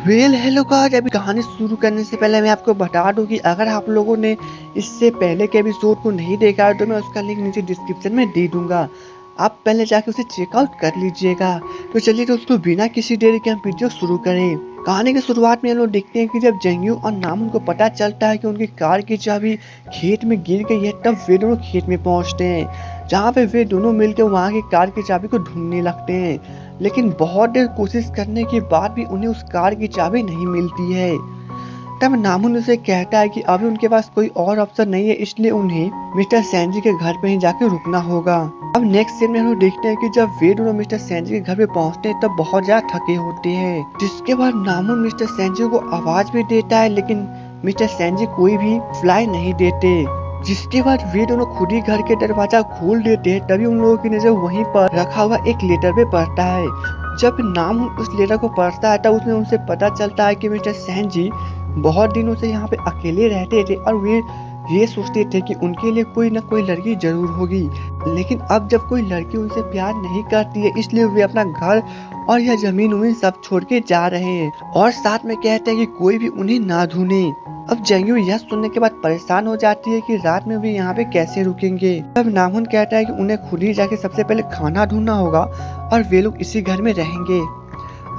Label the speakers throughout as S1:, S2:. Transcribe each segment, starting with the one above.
S1: Hello guys, अभी कहानी शुरू करने से पहले मैं आपको बता दूं कि अगर आप लोगों ने इससे पहले के एपिसोड को नहीं देखा है तो मैं उसका लिंक नीचे डिस्क्रिप्शन में दे दूंगा। आप पहले जाके उसे चेकआउट कर लीजिएगा। तो चलिए दोस्तों, बिना किसी देरी के हम वीडियो शुरू करें। कहानी की शुरुआत में हम लोग देखते हैं कि जब जंगयू और नामुन को पता चलता है कि उनकी कार की चाबी खेत में गिर गई है, तब वे दोनों खेत में पहुंचते हैं, जहाँ पे वे दोनों मिलकर वहाँ की कार की चाबी को ढूंढने लगते हैं। लेकिन बहुत देर कोशिश करने के बाद भी उन्हें उस कार की चाबी नहीं मिलती है। तब नामुन उसे कहता है कि अभी उनके पास कोई और ऑप्शन नहीं है, इसलिए उन्हें मिस्टर सैनजी के घर पे ही जाके रुकना होगा। अब नेक्स्ट सीन में हम लोग देखते हैं कि जब वे दोनों मिस्टर सैनजी के घर पे पहुंचते हैं तब बहुत ज्यादा थके होते हैं, जिसके बाद नामुन मिस्टर सैनजी को आवाज भी देता है, लेकिन मिस्टर सैनजी कोई भी फ्लाई नहीं देते। जिसके बाद वे दोनों खुद ही घर के दरवाजा खोल देते हैं। तभी उन लोगों की नजर वहीं पर रखा हुआ एक लेटर पे पड़ता है। जब नामुन उस लेटर को पढ़ता है तब उसमें उनसे पता चलता है कि मिस्टर सैनजी बहुत दिनों से यहाँ पे अकेले रहते थे और वे ये सोचते थे कि उनके लिए कोई ना कोई लड़की जरूर होगी। लेकिन अब जब कोई लड़की उनसे प्यार नहीं करती है, इसलिए वे अपना घर और यह जमीन उम्मीन सब छोड़ के जा रहे हैं और साथ में कहते हैं कि कोई भी उन्हें ना ढूंढे। अब जंगयू यह सुनने के बाद परेशान हो जाती है कि रात में भी यहाँ पे कैसे रुकेंगे। तब नामुन कहता है कि उन्हें खुद ही जाके सबसे पहले खाना ढूंढना होगा और वे लोग इसी घर में रहेंगे।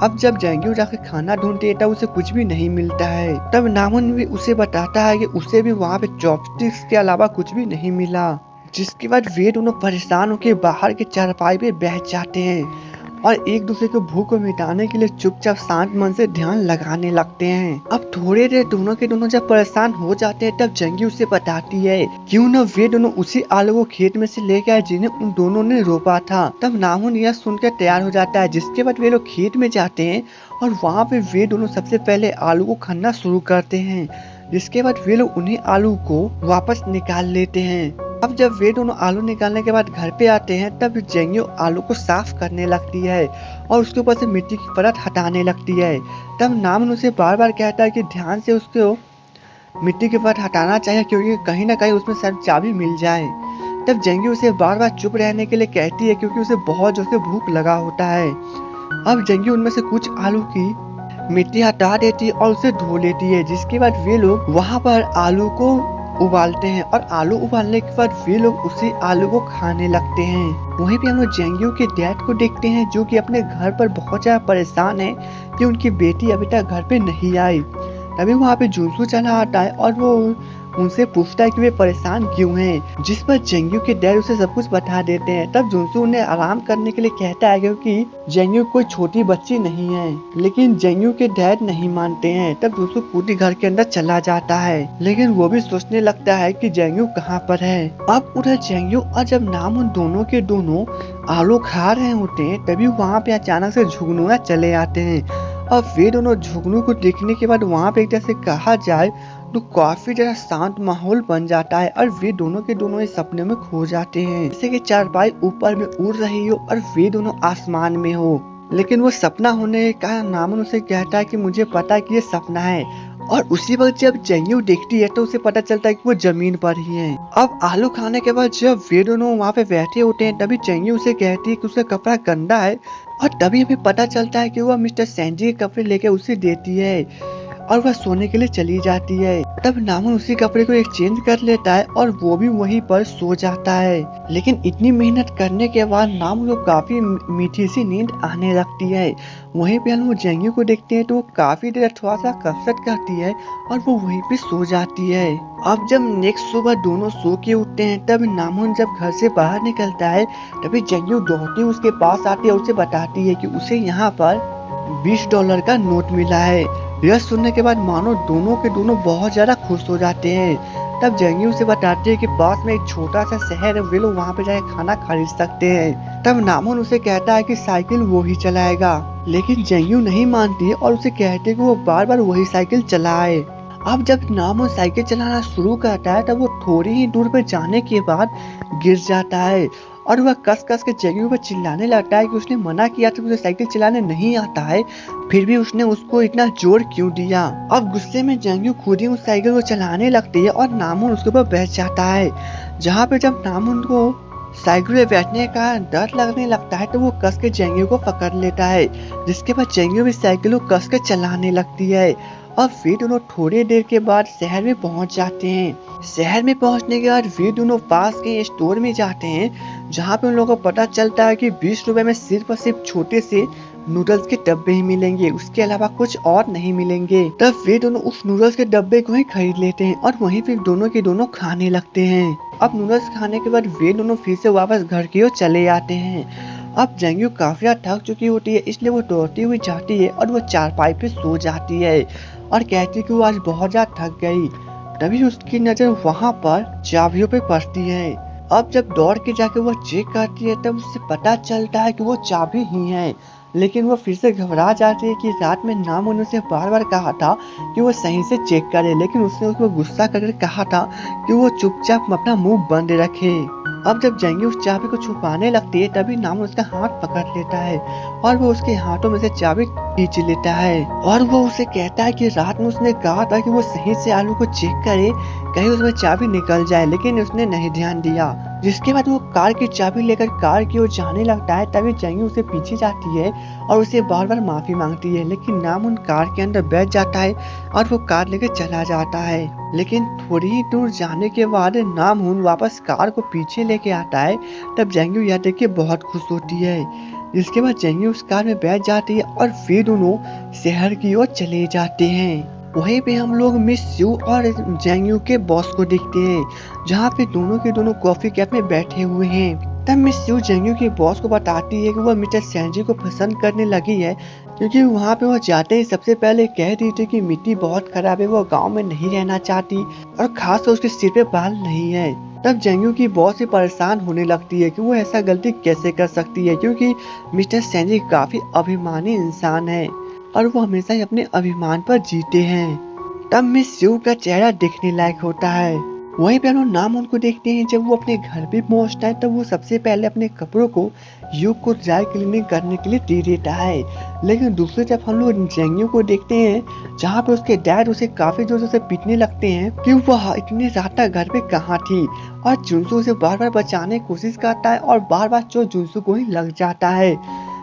S1: अब जब जंगयू जाके खाना ढूंढती है तब उसे कुछ भी नहीं मिलता है। तब नामुन भी उसे बताता है कि उसे भी वहाँ पे चॉपस्टिक्स के अलावा कुछ भी नहीं मिला। जिसके बाद वे दोनों परेशान होकर बाहर के चारपाई पे बैठ जाते हैं और एक दूसरे को भूख को मिटाने के लिए चुपचाप शांत मन से ध्यान लगाने लगते हैं। अब थोड़ी देर दोनों के दोनों जब परेशान हो जाते हैं तब जंगयू उसे बताती है क्यों न वे दोनों उसी आलू को खेत में से लेकर आए जिन्हें उन दोनों ने रोपा था। तब नामुन यह सुनकर तैयार हो जाता है। जिसके बाद वे लोग खेत में जाते हैं और वहाँ पे वे दोनों सबसे पहले आलू को खनना शुरू करते हैं। जिसके बाद वे लोग उन्हीं आलू को वापस निकाल लेते हैं। अब जब वे दोनों आलू निकालने के बाद घर पे आते हैं तब जंगयू आलू को साफ करने लगती है और उसके ऊपर से मिट्टी की परत हटाने लगती है। तब नामुन उसे बार बार कहता है कि ध्यान से उसको मिट्टी की परत हटाना चाहिए, क्योंकि कहीं ना कहीं उसमें शायद चाबी मिल जाए। तब जंगयू उसे बार बार चुप रहने के लिए कहती है, क्योंकि उसे बहुत जोर से भूख लगा होता है। अब जंगयू उनमें से कुछ आलू की मिट्टी हटा देती है और उसे धो लेती है। जिसके बाद वे लोग वहाँ पर आलू को उबालते हैं और आलू उबालने के बाद वे लोग उसी आलू को खाने लगते हैं। वहीं पे हम लोग जंगयू के डैड को देखते हैं, जो कि अपने घर पर बहुत ज्यादा परेशान है कि उनकी बेटी अभी तक घर पे नहीं आई। तभी वहाँ पे जुनसू चला आता है और वो उनसे पूछता है कि वे परेशान क्यों हैं। जिस पर जंगयू के डैड उसे सब कुछ बता देते हैं। तब जुनसू उन्हें आराम करने के लिए कहता है, क्योंकि जंगयू कोई छोटी बच्ची नहीं है। लेकिन जंगयू के डैड नहीं मानते हैं। तब जुनसू पूरी घर के अंदर चला जाता है, लेकिन वो भी सोचने लगता है कि जंगयू कहाँ पर है। अब उधर जंगयू और जब नामुन दोनों के दोनों आलू खा रहे होते हैं तभी वहाँ पे अचानक से झुगनुआ चले आते हैं। और वे दोनों झुगनू को देखने के बाद वहाँ पे एक जैसे कहा जाए तो काफी ज्यादा शांत माहौल बन जाता है और वे दोनों के दोनों इस सपने में खो जाते हैं, जैसे कि चारपाई ऊपर में उड़ रही हो और वे दोनों आसमान में हो। लेकिन वो सपना होने का नामुन उसे कहता है कि मुझे पता है कि ये सपना है। और उसी वक्त जब जंगयू देखती है तो उसे पता चलता है कि वो जमीन पर ही है। अब आलू खाने के बाद जब वे दोनों वहाँ पे बैठे होते हैं तभी जंगयू उसे कहती है कि उसका कपड़ा गंदा है और तभी हमें पता चलता है कि वह मिस्टर सैनजी के कपड़े लेकर उसे देती है और वह सोने के लिए चली जाती है। तब नामुन उसी कपड़े को एक्सचेंज कर लेता है और वो भी वहीं पर सो जाता है। लेकिन इतनी मेहनत करने के बाद नामुन को काफी मीठी सी नींद आने लगती है। वहीं पे हम जंगयू को देखते हैं तो वो काफी देर थोड़ा सा कसरत करती है और वो वहीं पे सो जाती है। अब जब नेक्स्ट सुबह दोनों सो के उठते हैं तब नामुन जब घर से बाहर निकलता है तभी जंगयू दौड़ती उसके पास आती है और उसे बताती है कि उसे यहाँ पर $20 का नोट मिला है। यह सुनने के बाद मानो दोनों के दोनों बहुत ज्यादा खुश हो जाते हैं। तब जंगयू से बताते हैं कि पास में एक छोटा सा शहर है, वे लोग वहाँ पे जाके खाना खरीद सकते हैं। तब नामुन उसे कहता है कि साइकिल वो ही चलाएगा, लेकिन जंगयू नहीं मानती है और उसे कहते हैं कि वो बार बार वही साइकिल चलाए। अब जब नामुन साइकिल चलाना शुरू करता है तब वो थोड़ी ही दूर पर जाने के बाद गिर जाता है और वह कस कस के जंगयू पर चिल्लाने लगता है कि उसने मना किया था कि उसे साइकिल चलाने नहीं आता है, फिर भी उसने उसको इतना जोर क्यों दिया। अब गुस्से में जंगयू खुद ही उस साइकिल को चलाने लगती है और नामुन उसके ऊपर बैठ जाता है। जहाँ पे जब नामुन को साइकिल में बैठने का डर लगने लगता है तो वो कस के जेंगियो को पकड़ लेता है, जिसके बाद जेंगियो भी साइकिल को कस के चलाने लगती है। और फिर दोनों थोड़ी देर के बाद शहर में पहुंच जाते हैं। शहर में पहुंचने के बाद वे दोनों पास के स्टोर में जाते हैं, जहां पे उन लोगों को पता चलता है कि 20 रुपए में सिर्फ और सिर्फ छोटे से नूडल्स के डब्बे ही मिलेंगे, उसके अलावा कुछ और नहीं मिलेंगे। तब वे दोनों उस नूडल्स के डब्बे को ही खरीद लेते हैं और वहीं फिर दोनों के दोनों खाने लगते हैं। अब नूडल्स खाने के बाद वे दोनों फिर से वापस घर की ओर चले आते हैं। अब जेंगियो काफी ज्यादा थक चुकी होती है, इसलिए वो दौड़ती हुई जाती है और वो चारपाई पे सो जाती है और कहती है कि वो आज बहुत ज्यादा थक गई। तभी उसकी नजर वहां पर चाबियों पे पड़ती है। अब जब दौड़ के जाके वो चेक करती है तब उससे पता चलता है कि वो चाबी ही है, लेकिन वो फिर से घबरा जाती है कि रात में नाम उन्होंने उसे बार बार कहा था कि वो सही से चेक करे, लेकिन उसने उसको गुस्सा करके कहा था कि वो चुपचाप अपना मुंह बंद रखे। अब जब जेंगियो उस चाबी को छुपाने लगती है तभी नाम उसका हाथ पकड़ लेता है और वो उसके हाथों में से चाबी खींच लेता है और वो उसे कहता है कि रात में उसने कहा था कि वो सही से आलू को चेक करे, कहीं उसमें चाबी निकल जाए, लेकिन उसने नहीं ध्यान दिया। जिसके बाद वो कार की चाबी लेकर कार की ओर जाने लगता है, तभी जेंगियो उसे पीछे जाती है और उसे बार बार माफी मांगती है, लेकिन नाम उन कार के अंदर बैठ जाता है और वो कार लेकर चला जाता है। लेकिन थोड़ी ही दूर जाने के बाद नामहून वापस कार को पीछे लेके आता है। तब जेंगियो यह देख के बहुत खुश होती है। इसके बाद जेंगियो उस कार में बैठ जाती है और वे दोनों शहर की ओर चले जाते हैं। वहीं पे हम लोग मिस यू और जेंगियो के बॉस को देखते हैं, जहाँ पे दोनों के दोनों कॉफी कैफ में बैठे हुए हैं। तब मिस यू जेंगियो के बॉस को बताती है कि वह मिस्टर सैंजी को पसंद करने लगी है, क्योंकि वहाँ पे वह जाते ही सबसे पहले कह दी थी कि मिट्टी बहुत खराब है, वो गांव में नहीं रहना चाहती और खास कर उसके सिर पे बाल नहीं है। तब जेंगियो की बॉस से परेशान होने लगती है कि वो ऐसा गलती कैसे कर सकती है, क्योंकि मिस्टर सैंजी काफी अभिमानी इंसान है और वो हमेशा ही अपने अभिमान पर जीते हैं। तब मिस यू का चेहरा देखने लायक होता है। वहीं पे हम लोग नाम उनको देखते हैं, जब वो अपने घर पे पहुंचता है तब वो सबसे पहले अपने कपड़ों को यू को ड्राई क्लीनिंग करने के लिए दे देता है। लेकिन दूसरी तरफ हम लोग जेंगियो को देखते हैं, जहाँ पे उसके डैड उसे काफी जोर से पीटने लगते हैं कि वह इतनी रात तक घर पे कहाँ थी, और जुनसू उसे बार बार बचाने की कोशिश करता है और बार बार चोट जुनसू को ही लग जाता है।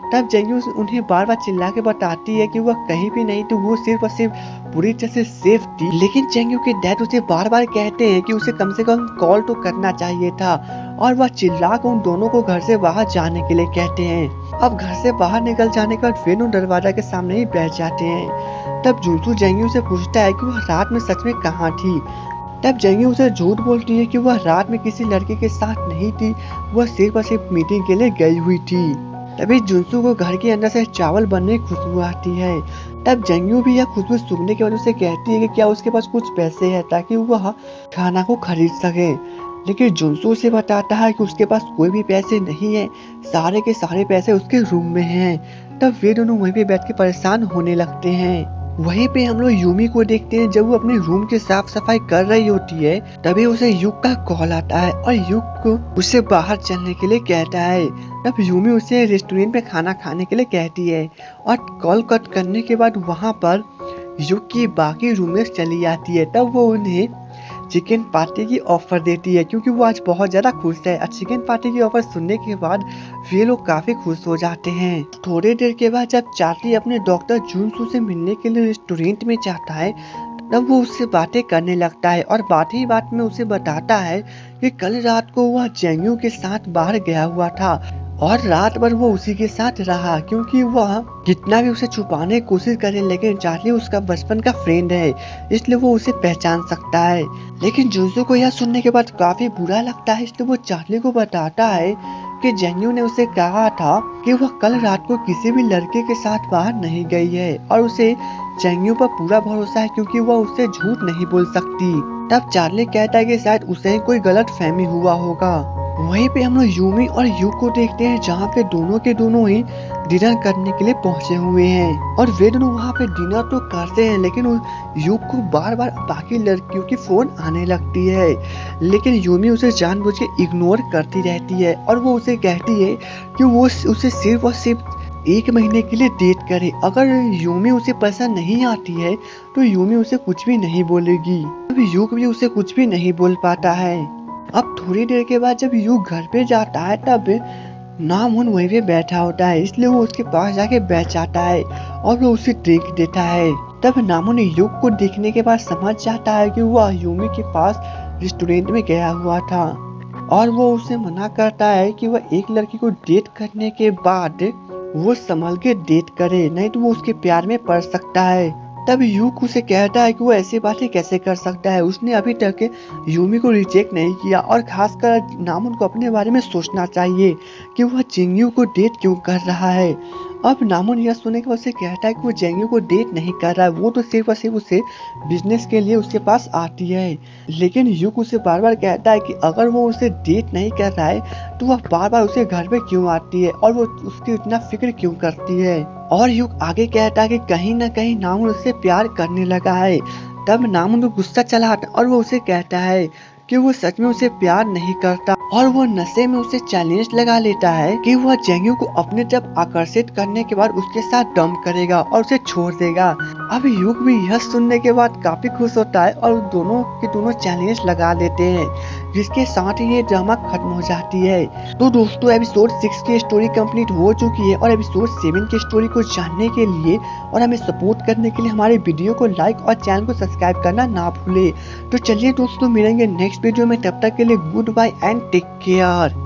S1: तब जेंगियो उन्हें बार बार चिल्ला के बताती है कि वह कहीं भी नहीं थी, वो सिर्फ और सिर्फ पूरी तरह से सेफ थी। लेकिन जेंगियो के डैड उसे बार बार कहते हैं कि उसे कम से कम कॉल तो करना चाहिए था, और वह चिल्ला कर उन दोनों को घर से बाहर जाने के लिए कहते हैं। अब घर से बाहर निकल जाने के बाद वेनु दरवाजा के सामने ही बैठ जाते हैं। तब जुनसू जेंगियो से पूछता है कि वह रात में सच में कहाँ थी। तब जेंगियो उसे झूठ बोलती है कि वह रात में किसी लड़के के साथ नहीं थी, वह सिर्फ और सिर्फ मीटिंग के लिए गई हुई थी। तभी जुनसू को घर के अंदर से चावल बनने की खुशबू आती है। तब जेंगियो भी यह खुशबू सूंघने के बाद उसे कहती है कि क्या उसके पास कुछ पैसे है ताकि वह खाना को खरीद सके। लेकिन जुनसू उसे बताता है कि उसके पास कोई भी पैसे नहीं है, सारे के सारे पैसे उसके रूम में हैं। तब वे दोनों वहीं पे बैठ के परेशान होने लगते हैं। वहीं पे हम लोग यूमी को देखते हैं, जब वो अपने रूम की साफ सफाई कर रही होती है तभी उसे युग का कॉल आता है और युग को उसे बाहर चलने के लिए कहता है। तब यूमी उसे रेस्टोरेंट में खाना खाने के लिए कहती है और कॉल कट करने के बाद वहाँ पर युग की बाकी रूममेट्स चली जाती है। तब वो उन्हें चिकन पार्टी की ऑफर देती है, क्योंकि वो आज बहुत ज्यादा खुश है। और चिकन पार्टी की ऑफर सुनने के बाद वे लोग काफी खुश हो जाते हैं। थोड़ी देर के बाद जब चार्ली अपने डॉक्टर जुनसू से मिलने के लिए रेस्टोरेंट में जाता है तब वो उससे बातें करने लगता है और बात ही बात में उसे बताता है कि कल रात को वह जेंगियो के साथ बाहर गया हुआ था और रात भर वो उसी के साथ रहा, क्योंकि वह कितना भी उसे छुपाने की कोशिश करे लेकिन चार्ली उसका बचपन का फ्रेंड है, इसलिए वो उसे पहचान सकता है। लेकिन जुनसू को यह सुनने के बाद काफी बुरा लगता है, इसलिए वो चार्ली को बताता है कि जेंगियो ने उसे कहा था कि वह कल रात को किसी भी लड़के के साथ बाहर नहीं गई है और उसे जेंगियो पर पूरा भरोसा है, क्योंकि वह उससे झूठ नहीं बोल सकती। तब चार्ली कहता है कि शायद उसे कोई गलत फहमी हुआ होगा। वहीं पे हम लोग यूमी और यू को देखते हैं, जहाँ पे दोनों के दोनों ही डिनर करने के लिए पहुंचे हुए हैं और वे दोनों वहाँ पे डिनर तो करते हैं, लेकिन यू को बार बार बाकी लड़कियों की फोन आने लगती है। लेकिन यूमी उसे जानबूझ के इग्नोर करती रहती है और वो उसे कहती है कि वो उसे सिर्फ और सिर्फ 1 महीने के लिए डेट करे। अगर यूमी उसे पसंद नहीं आती है तो यूमी उसे कुछ भी नहीं बोलेगी। अभी यू भी उसे कुछ भी नहीं बोल पाता है। अब थोड़ी देर के बाद जब यू घर पे जाता है तब नामुन वहीं पे बैठा होता है, इसलिए वो उसके पास जाके बैठ जाता है और वो उसे ड्रिंक देता है। तब नामुन युग को देखने के बाद समझ जाता है कि वो अयूमी के पास रेस्टोरेंट में गया हुआ था और वो उसे मना करता है कि वह एक लड़की को डेट करने के बाद वो संभल के डेट करे, नहीं तो वो उसके प्यार में पड़ सकता है। तब यूक उसे कहता है कि वो ऐसी बातें कैसे कर सकता है, उसने अभी तक यूमी को रिजेक्ट नहीं किया और खासकर नामुन को अपने बारे में सोचना चाहिए कि वह जेंग्यू को डेट क्यों कर रहा है। अब नामुन यह सुनने के बाद उसे कहता है कि वो जेंग्यू को डेट नहीं कर रहा है, वो तो सिर्फ और सिर्फ उसे बिजनेस के लिए उसके पास आती है। लेकिन यूक उसे बार बार कहता है कि अगर वो उसे डेट नहीं कर रहा है तो वह बार बार उसे घर पे क्यों आती है और वो उसकी इतना फिक्र क्यों करती है। और युग आगे कहता है कि कहीं न कहीं नामुन उससे प्यार करने लगा है। तब नामुन को गुस्सा चला आता और वो उसे कहता है कि वो सच में उसे प्यार नहीं करता और वो नशे में उसे चैलेंज लगा लेता है कि वह जेंग्यू को अपने तरफ आकर्षित करने के बाद उसके साथ डंप करेगा और उसे छोड़ देगा। अब युग भी यह सुनने के बाद काफी खुश होता है और दोनों के दोनों चैलेंज लगा लेते हैं, जिसके साथ ही ये ड्रामा खत्म हो जाती है। तो दोस्तों एपिसोड 6 की स्टोरी कंप्लीट हो चुकी है और एपिसोड 7 की स्टोरी को जानने के लिए और हमें सपोर्ट करने के लिए हमारे वीडियो को लाइक और चैनल को सब्सक्राइब करना ना भूले। तो चलिए दोस्तों मिलेंगे नेक्स्ट वीडियो में, तब तक के लिए goodbye and take care.